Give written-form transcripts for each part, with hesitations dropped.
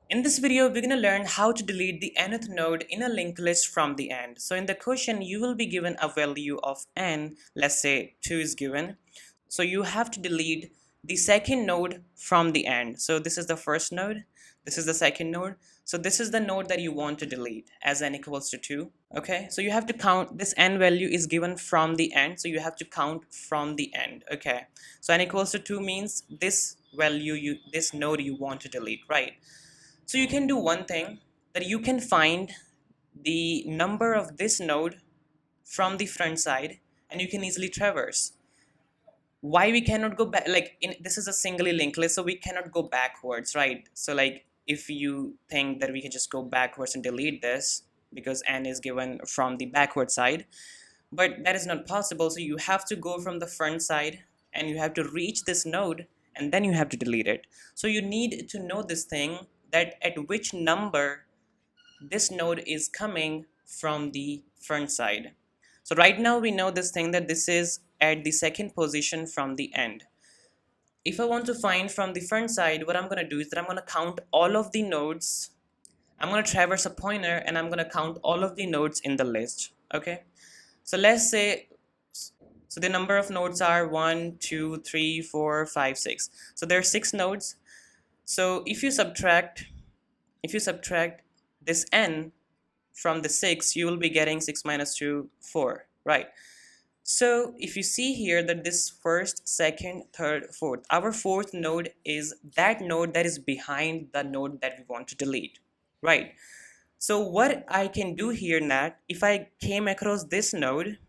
In this video, we're going to learn how to delete the nth node in a linked list from the end. So in the question, you will be given a value of n, let's say 2 is given. So you have to delete the second node from the end. So this is the first node, this is the second node. So this is the node that you want to delete as n equals to 2. Okay, so you have to count, this n value is given from the end, so you have to count from the end. Okay, so n equals to 2 means this value, this node you want to delete, right? So you can do one thing, that you can find the number of this node from the front side and you can easily traverse. Why we cannot go back, like this is a singly linked list, so we cannot go backwards, right? So like if you think that we can just go backwards and delete this because n is given from the backward side, but that is not possible. So you have to go from the front side and you have to reach this node and then you have to delete it. So you need to know this thing, that at which number this node is coming from the front side. So right now we know this thing, that this is at the second position from the end. If I want to find from the front side, what I'm going to do is that I'm going to count all of the nodes. I'm going to traverse a pointer and I'm going to count all of the nodes in the list. Okay, so let's say, so the number of nodes are 1 2 3 4 5 6. So there are 6 nodes. So if you subtract this n from the 6, you will be getting 6 minus 2, 4, right? So if you see here that this first, second, third, fourth, our fourth node is that node that is behind the node that we want to delete, right? So what I can do here, Nat, if I came across this node,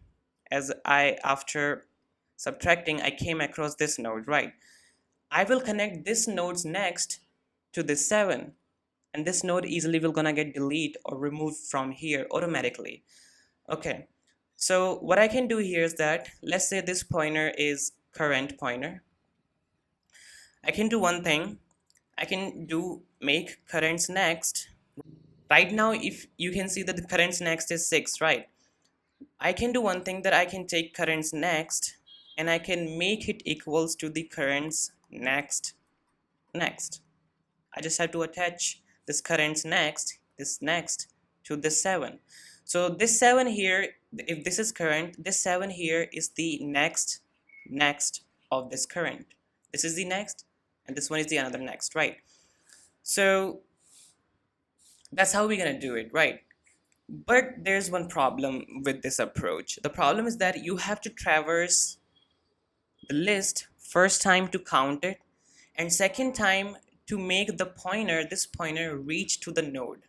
after subtracting, I came across this node, right? I will connect this node's next to this 7, and this node easily will gonna get deleted or removed from here automatically. Okay, so what I can do here is that, let's say this pointer is current pointer. I can do one thing, I can do make currents next. Right now, if you can see that the currents next is 6, right? I can do one thing, that I can take currents next and I can make it equals to the currents next. I just have to attach this currents next, this next, to this 7. So this 7 here, if this is current, this 7 here is the next of this current. This is the next and this one is the another next, right? So that's how we're gonna do it, right? But there's one problem with this approach. The problem is that you have to traverse the list first time to count it, and second time to make the pointer, this pointer, reach to the node.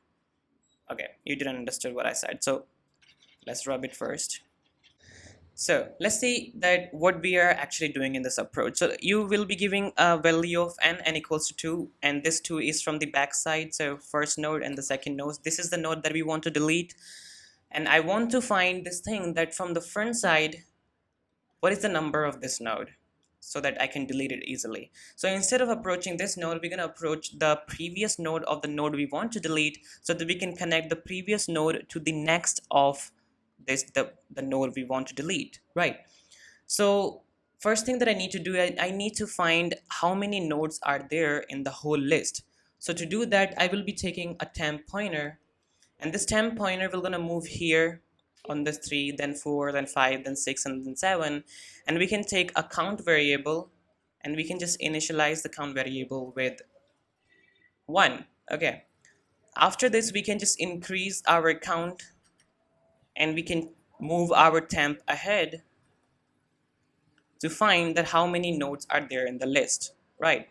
Okay, you didn't understand what I said, so let's rub it first. So let's see that what we are actually doing in this approach. So you will be giving a value of n equals to 2, and this 2 is from the back side, so first node and the second node. This is the node that we want to delete, and I want to find this thing, that from the front side, what is the number of this node, so that I can delete it easily. So instead of approaching this node, we're going to approach the previous node of the node we want to delete, so that we can connect the previous node to the next of this, the node we want to delete, right? So first thing that I need to do, I need to find how many nodes are there in the whole list. So to do that, I will be taking a temp pointer, and this temp pointer will gonna move here on this 3, then 4, then 5, then 6, and then 7, and we can take a count variable and we can just initialize the count variable with 1. Okay, after this we can just increase our count and we can move our temp ahead to find that how many nodes are there in the list, right?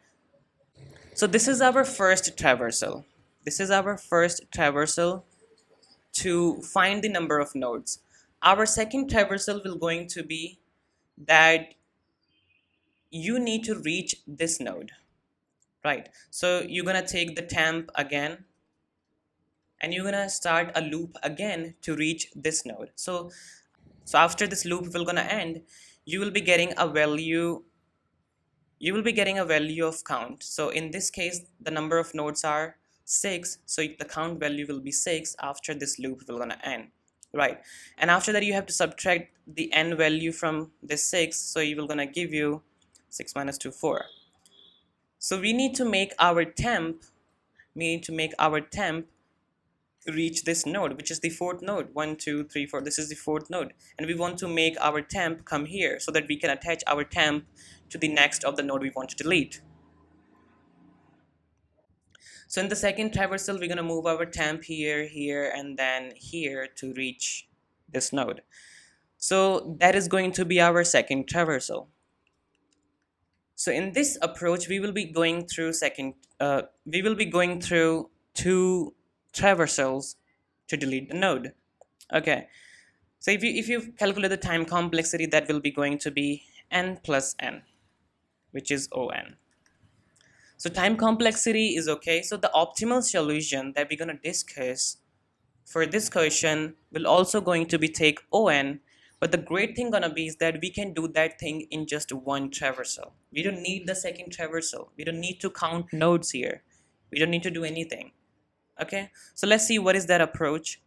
So this is our first traversal. This is our first traversal to find the number of nodes. Our second traversal will going to be that you need to reach this node, right? So you're gonna take the temp again and you're gonna start a loop again to reach this node. So after this loop will gonna end, you will be getting a value of count. So in this case, the number of nodes are 6, so the count value will be 6 after this loop will gonna end, right? And after that you have to subtract the n value from this 6, so you will gonna give you 6 minus 2, 4. So we need to make our temp we need to make our temp reach this node, which is the fourth node. 1 2 3 4, this is the fourth node, and we want to make our temp come here so that we can attach our temp to the next of the node we want to delete. So in the second traversal, we're going to move our temp here, here, and then here to reach this node. So that is going to be our second traversal. So in this approach, we will be going through two traversals to delete the node. Okay. So if you calculate the time complexity, that will be going to be n plus n, which is on. So time complexity is okay. So the optimal solution that we're going to discuss for this question will also going to be take on, but the great thing gonna be is that we can do that thing in just one traversal. We don't need the second traversal. We don't need to count nodes here. We don't need to do anything. Okay, so let's see what is that approach.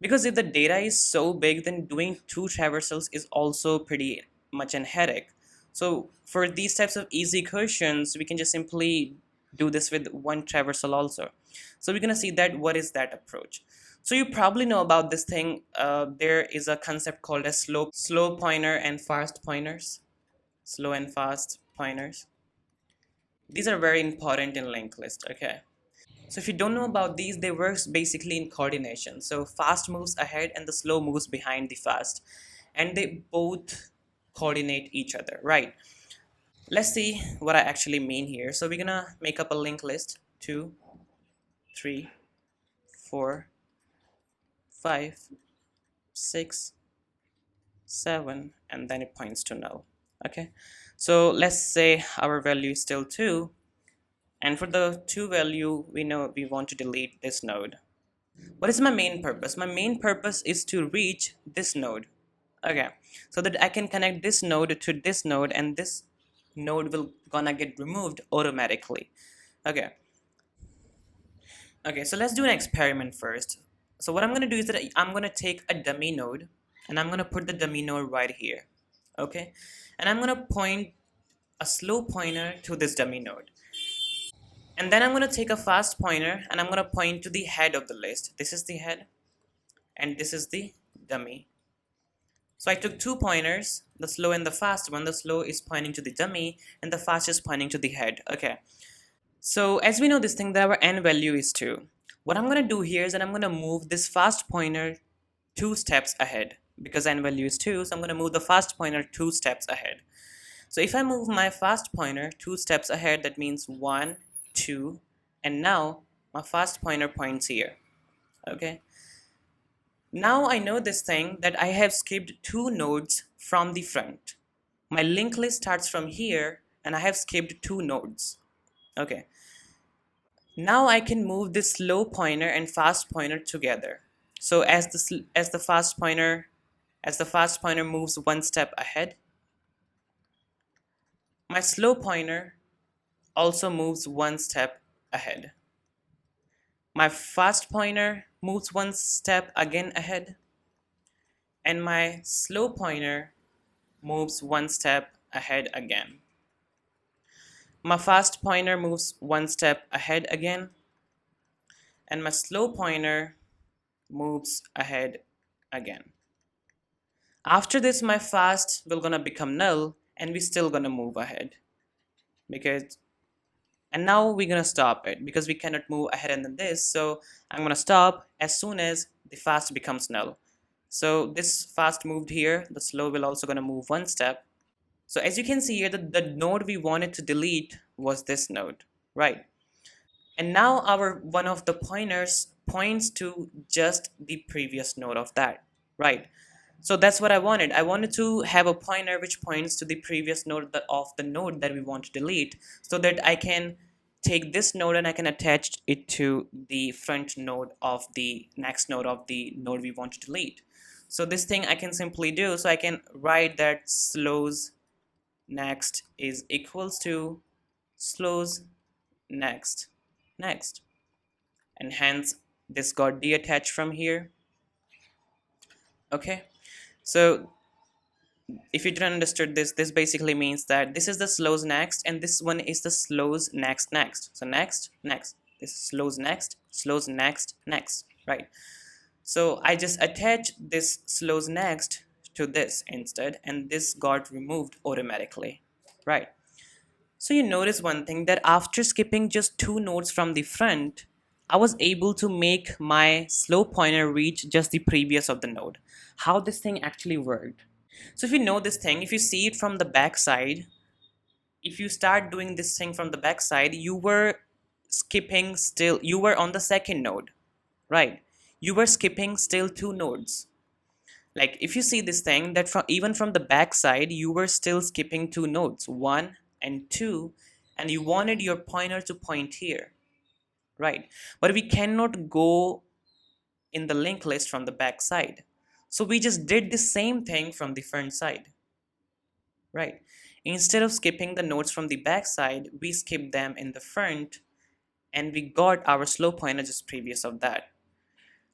Because if the data is so big, then doing two traversals is also pretty much an headache. So for these types of easy questions, we can just simply do this with one traversal also. So we're gonna see that what is that approach. So you probably know about this thing. There is a concept called as slow pointer and fast pointers. Slow and fast pointers. These are very important in linked list. Okay. So if you don't know about these, they work basically in coordination. So fast moves ahead and the slow moves behind the fast, and they both coordinate each other, right? Let's see what I actually mean here. So we're gonna make up a linked list: 2, 3, 4, 5, 6, 7, and then it points to null. Okay, so let's say our value is still 2, and for the 2 value, we know we want to delete this node. What is my main purpose? My main purpose is to reach this node. Okay, so that I can connect this node to this node, and this node will gonna get removed automatically. Okay, so let's do an experiment first. So what I'm gonna do is that I'm gonna take a dummy node, and I'm gonna put the dummy node right here. Okay, and I'm gonna point a slow pointer to this dummy node. And then I'm going to take a fast pointer and I'm going to point to the head of the list. This is the head and this is the dummy. So I took 2 pointers, the slow and the fast one. The slow is pointing to the dummy and the fast is pointing to the head. Okay. So as we know this thing, that our n value is 2. What I'm going to do here is that I'm going to move this fast pointer 2 steps ahead because n value is 2. So I'm going to move the fast pointer 2 steps ahead. So if I move my fast pointer 2 steps ahead, that means 1, 2, and now my fast pointer points here. Okay, now I know this thing that I have skipped 2 nodes from the front. My linked list starts from here and I have skipped 2 nodes. Okay, now I can move this slow pointer and fast pointer together. So as the fast pointer moves 1 step ahead, my slow pointer also moves 1 step ahead. My fast pointer moves 1 step again ahead, and my slow pointer moves 1 step ahead again. My fast pointer moves 1 step ahead again, and my slow pointer moves ahead again. After this, my fast will gonna become null, and we still gonna move ahead and now we're gonna stop it because we cannot move ahead than this. So I'm gonna stop as soon as the fast becomes null. So this fast moved here, the slow will also gonna move 1 step. So as you can see here, the node we wanted to delete was this node, right? And now our one of the pointers points to just the previous node of that, right? So that's what I wanted. I wanted to have a pointer which points to the previous node of the node that we want to delete, so that I can take this node and I can attach it to the front node of the next node of the node we want to delete. So this thing I can simply do. So I can write that slows next is equals to slows next, and hence this got deattached from here. Okay, so if you didn't understood this basically means that this is the slows next and this one is the slows next. So next, this slows next, slows next, next, right? So I just attach this slows next to this instead, and this got removed automatically, right? So you notice one thing, that after skipping just 2 nodes from the front, I was able to make my slow pointer reach just the previous of the node. How this thing actually worked. So if you know this thing, if you see it from the back side, if you start doing this thing from the back side, you were skipping still, you were on the second node, right? You were skipping still 2 nodes. Like if you see this thing, that from even from the back side, you were still skipping 2 nodes, 1 and 2, and you wanted your pointer to point here, right? But we cannot go in the linked list from the back side. So we just did the same thing from the front side, right? Instead of skipping the nodes from the back side, we skipped them in the front, and we got our slow pointer just previous of that.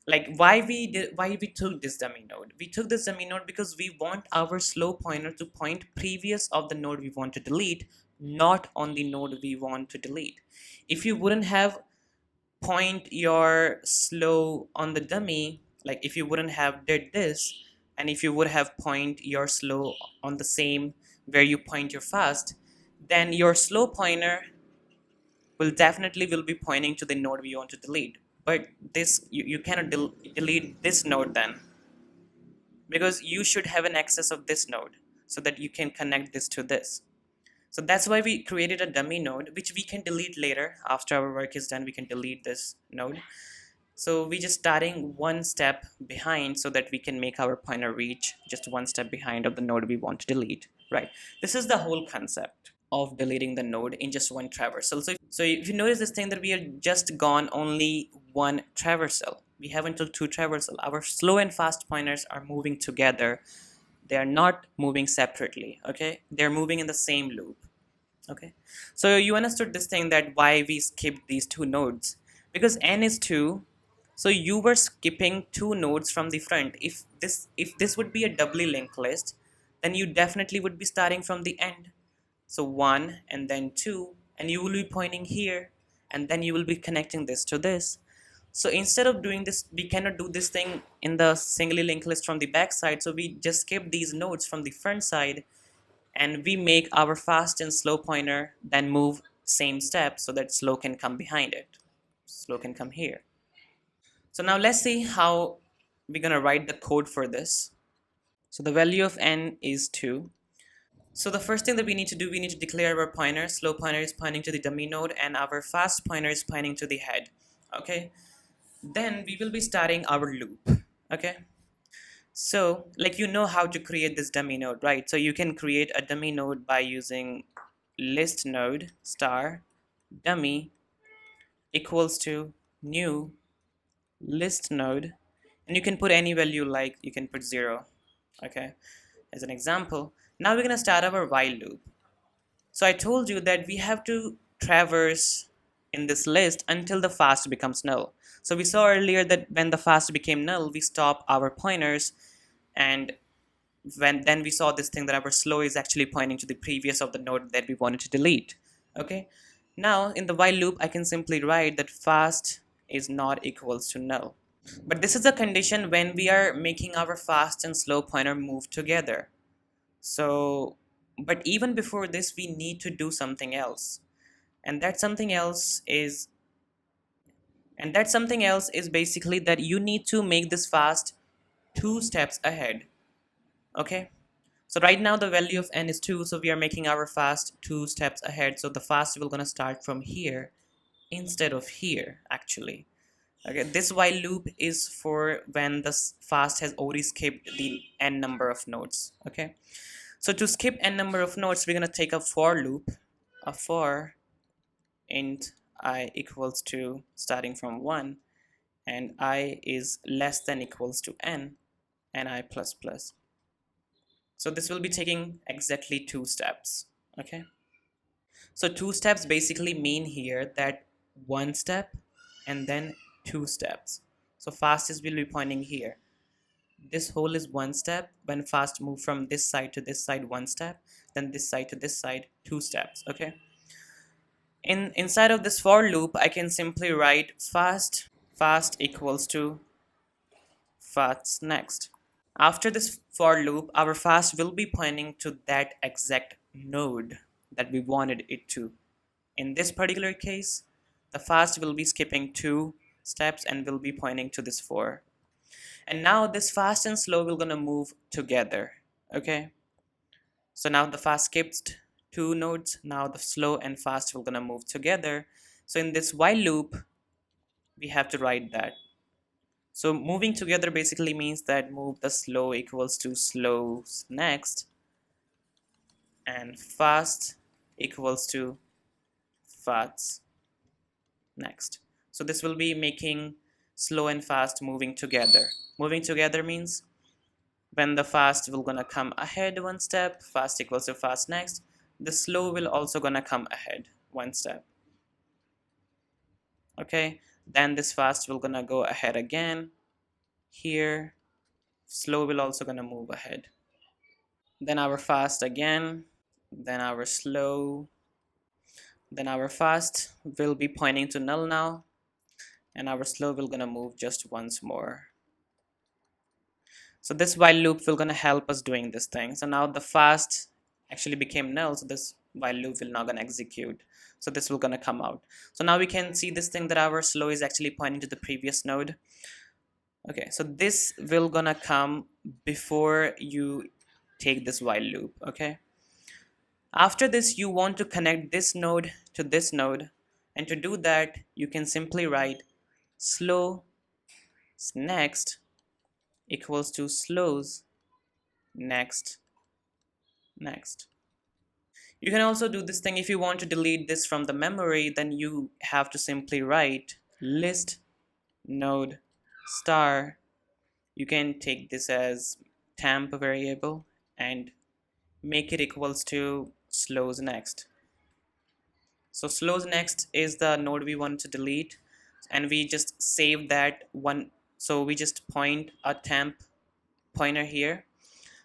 Like why we took this dummy node? We took this dummy node because we want our slow pointer to point previous of the node we want to delete, not on the node we want to delete. If you wouldn't have point your slow on the dummy, like if you wouldn't have did this, and if you would have point your slow on the same where you point your fast, then your slow pointer will be pointing to the node we want to delete. But this you cannot delete this node then, because you should have an access of this node so that you can connect this to this. So that's why we created a dummy node, which we can delete later. After our work is done, we can delete this node. So we just starting one step behind so that we can make our pointer reach just one step behind of the node we want to delete, right? This is the whole concept of deleting the node in just one traversal. So if you notice this thing, that we are just gone only one traversal. We haven't took 2 traversal. Our slow and fast pointers are moving together. They are not moving separately, okay? They're moving in the same loop, okay? So you understood this thing, that why we skipped these 2 nodes. Because n is 2, so you were skipping 2 nodes from the front. If this would be a doubly linked list, then you definitely would be starting from the end. So 1 and then 2, and you will be pointing here, and then you will be connecting this to this. So instead of doing this, we cannot do this thing in the singly linked list from the back side, so we just skip these nodes from the front side, and we make our fast and slow pointer then move same step so that slow can come behind it. Slow can come here. So now let's see how we're gonna write the code for this. So the value of n is 2. So the first thing that we need to do, we need to declare our pointer. Slow pointer is pointing to the dummy node, and our fast pointer is pointing to the head, okay? Then we will be starting our loop, okay? So like you know how to create this dummy node, right? So you can create a dummy node by using list node star dummy equals to new list node, and you can put any value, like you can put 0, okay, as an example. Now we're gonna start our while loop. So I told you that we have to traverse in this list until the fast becomes null. So we saw earlier that when the fast became null, we stop our pointers, and then we saw this thing that our slow is actually pointing to the previous of the node that we wanted to delete, okay? Now in the while loop, I can simply write that fast is not equals to null. But this is a condition when we are making our fast and slow pointer move together. So, but even before this, we need to do something else, and that something else is basically that you need to make this fast 2 steps ahead, okay? So right now the value of n is 2, so we are making our fast 2 steps ahead. So the fast will gonna start from here instead of here, actually. Okay, this while loop is for when the fast has already skipped the n number of nodes, okay? So to skip n number of nodes, we're gonna take a for loop, a for int I equals to starting from 1, and I is less than equals to n, and I plus plus. So this will be taking exactly 2 steps, okay? So 2 steps basically mean here that 1 step and then 2 steps. So fastest will be pointing here. This whole is 1 step. When fast move from this side to this side, 1 step, then this side to this side, 2 steps, okay? Inside of this for loop, I can simply write fast equals to fast next. After this for loop, our fast will be pointing to that exact node that we wanted it to. In this particular case, the fast will be skipping 2 steps and will be pointing to this 4. And now this fast and slow will gonna move together. Okay, so now the fast skipped 2 nodes, now the slow and fast will gonna move together. So in this while loop, we have to write that. So moving together basically means that move the slow equals to slows next, and fast equals to fast next. So this will be making slow and fast moving together. Moving together means when the fast will gonna come ahead one step, fast equals to fast next, the slow will also gonna come ahead one step. Okay, then this fast will gonna go ahead again. Here, slow will also gonna move ahead. Then our fast again, then our slow, then our fast will be pointing to null now, and our slow will gonna move just once more. So this while loop will gonna help us doing this thing. So now the fast actually became null, so this while loop will not gonna execute. So this will gonna come out. So now we can see this thing that our slow is actually pointing to the previous node. Okay, so this will gonna come before you take this while loop. Okay, after this you want to connect this node to this node, and to do that you can simply write slow next equals to slows next. You can also do this thing if you want to delete this from the memory, then you have to simply write list node star. You can take this as temp variable and make it equals to slows next. So slows next is the node we want to delete, and we just save that one. So we just point a temp pointer here.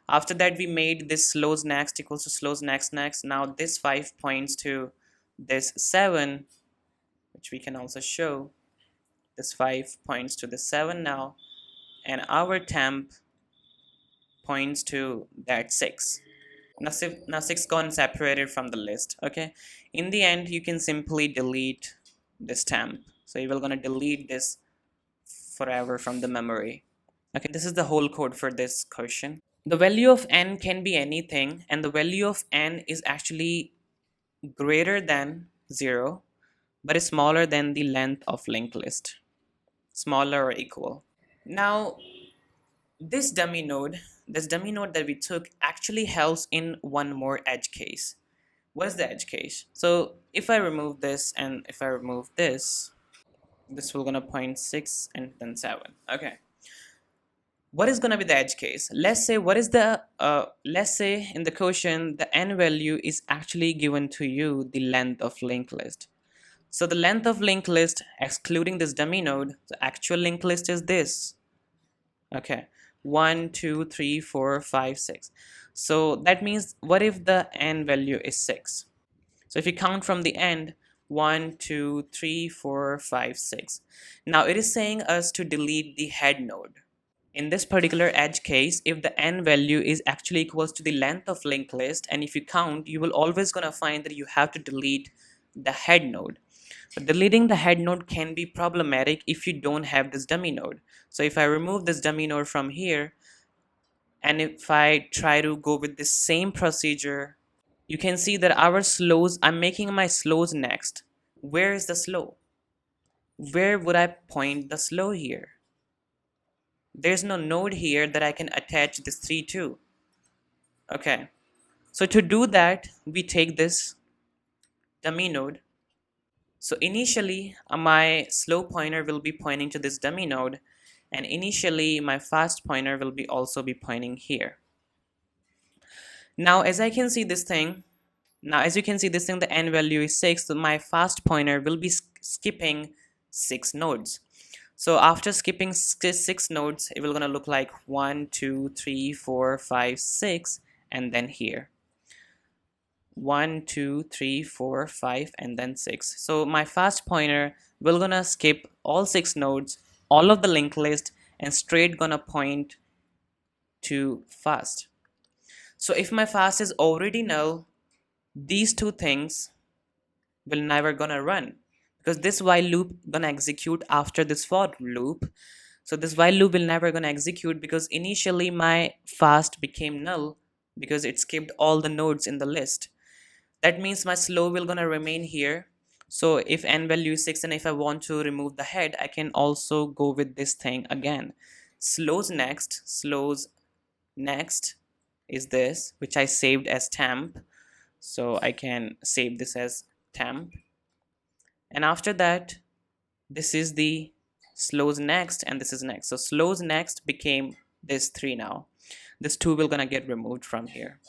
After that we made this slows next equals to slows next. Now this 5 points to this 7, which we can also show. This 5 points to the 7 now, and our temp points to that 6. Now 6 gone separated from the list. Okay, in the end you can simply delete this temp. So you will gonna delete this forever from the memory. Okay, this is the whole code for this question. The value of n can be anything, and the value of n is actually greater than 0 but is smaller than the length of linked list, smaller or equal. Now this dummy node that we took actually helps in one more edge case. What is the edge case? So if I remove this and if I remove this, this will gonna point 6 and then 7. Okay, what is gonna be the edge case? Let's say let's say in the question the n value is actually given to you the length of linked list. So the length of linked list excluding this dummy node, the actual linked list is this. Okay, 1 2 3 4 5 6. So that means what if the n value is 6? So if you count from the end, 1 2 3 4 5 6. Now it is saying us to delete the head node. In this particular edge case, if the n value is actually equals to the length of linked list, and if you count, you will always gonna find that you have to delete the head node. But deleting the head node can be problematic if you don't have this dummy node. So if I remove this dummy node from here, and if I try to go with the same procedure, you can see that our slows, I'm making my slows next. Where is the slow? Where would I point the slow here? There's no node here that I can attach this 3 to. Okay, so to do that, we take this dummy node. So initially my slow pointer will be pointing to this dummy node, and initially my fast pointer will be also be pointing here. Now as I can see this thing, the n value is 6, so my fast pointer will be skipping 6 nodes. So after skipping 6 nodes, it will gonna look like 1 2 3 4 5 6, and then here. 1 2 3 4 5 and then 6. So my fast pointer will gonna skip all 6 nodes, all of the linked list, and straight gonna point to fast. So if my fast is already null, these two things will never gonna run, because this while loop gonna execute after this for loop. So this while loop will never gonna execute because initially my fast became null because it skipped all the nodes in the list. That means my slow will gonna remain here. So if n value is 6 and if I want to remove the head, I can also go with this thing again. Slows next is this, which I saved as temp. So I can save this as temp. And after that, this is the slows next and this is next. So slows next became this 3 now. This 2 will gonna get removed from here.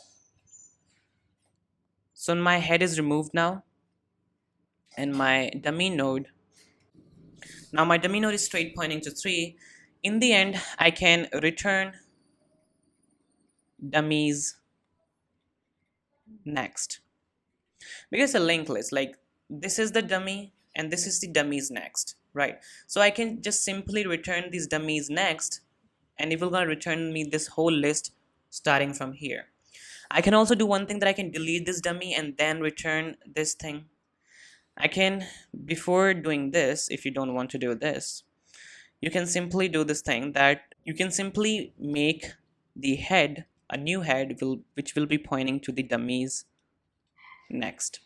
So my head is removed now, and my dummy node, now my dummy node is straight pointing to 3. In the end, I can return dummies next, because a linked list, like this is the dummy and this is the dummies next, right? So I can just simply return these dummies next, and it will gonna return me this whole list starting from here. I can also do one thing, that I can delete this dummy and then return this thing. I can, before doing this, if you don't want to do this, you can simply do this thing, that you can simply make the head a new head which will be pointing to the dummies next.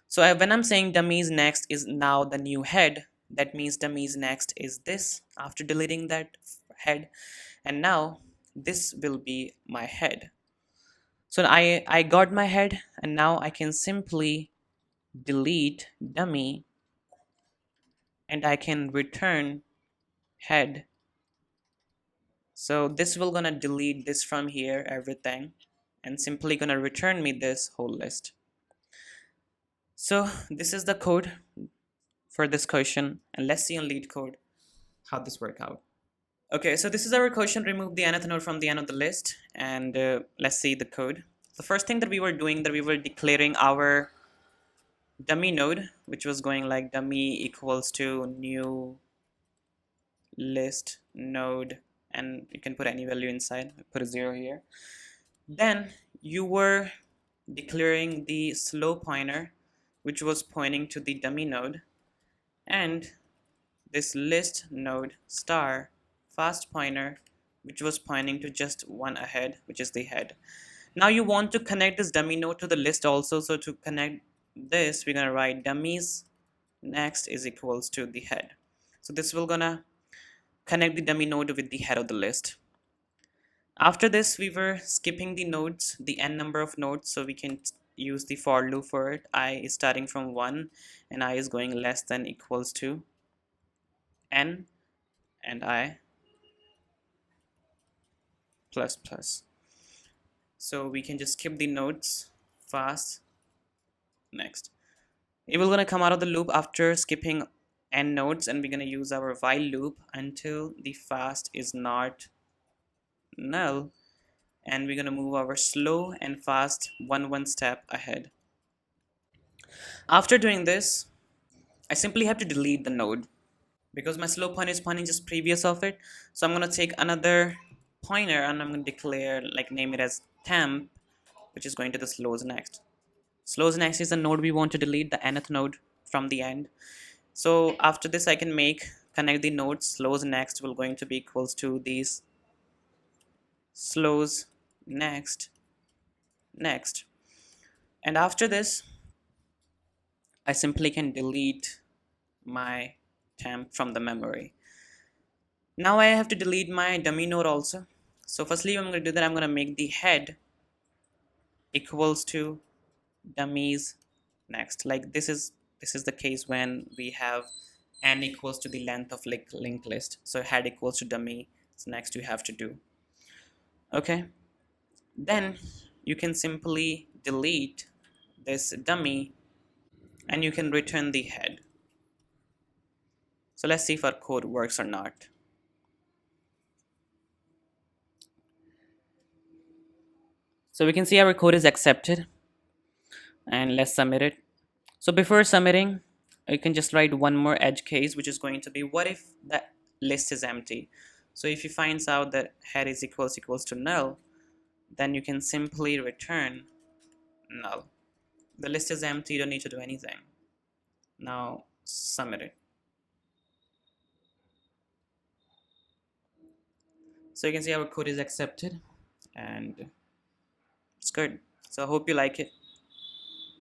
So when I'm saying dummies next is now the new head, that means dummies next is this after deleting that head, and now this will be my head. So I got my head, and now I can simply delete dummy and I can return head. So this will gonna delete this from here, everything, and simply gonna return me this whole list. So this is the code for this question, and let's see on Leetcode how this work out. Okay, so this is our question, remove the nth node from the end of the list, and let's see the code. The first thing that we were doing, that we were declaring our dummy node, which was going like dummy equals to new list node, and you can put any value inside, put a 0 here. Then you were declaring the slow pointer, which was pointing to the dummy node, and this list node star fast pointer, which was pointing to just one ahead, which is the head. Now you want to connect this dummy node to the list also. So to connect this, we're gonna write dummies next is equals to the head. So this will gonna connect the dummy node with the head of the list. After this, we were skipping the nodes, the n number of nodes, so we can use the for loop for it. I is starting from 1 and I is going less than equals to n and I plus plus. So we can just skip the nodes, fast next. It will gonna come out of the loop after skipping n nodes, and we're gonna use our while loop until the fast is not null, and we're gonna move our slow and fast one step ahead. After doing this, I simply have to delete the node because my slow pointer is pointing just previous of it. So I'm gonna take another pointer and I'm gonna declare, like name it as temp, which is going to the slows next. Slows next is the node we want to delete, the nth node from the end. So after this, I can connect the nodes. Slows next will going to be equals to these slows next. And after this, I simply can delete my temp from the memory. Now I have to delete my dummy node also. So firstly, I'm going to do that. I'm going to make the head equals to dummies next. Like this is the case when we have n equals to the length of linked list. So head equals to dummy. So next you have to do. Okay. Then you can simply delete this dummy and you can return the head. So let's see if our code works or not. So we can see our code is accepted. and let's submit it. So before submitting, you can just write one more edge case, which is going to be, what if the list is empty? So if you finds out that head is equals to null, then you can simply return null. The list is empty, you don't need to do anything. Now submit it. So you can see our code is accepted and it's good. So I hope you like it.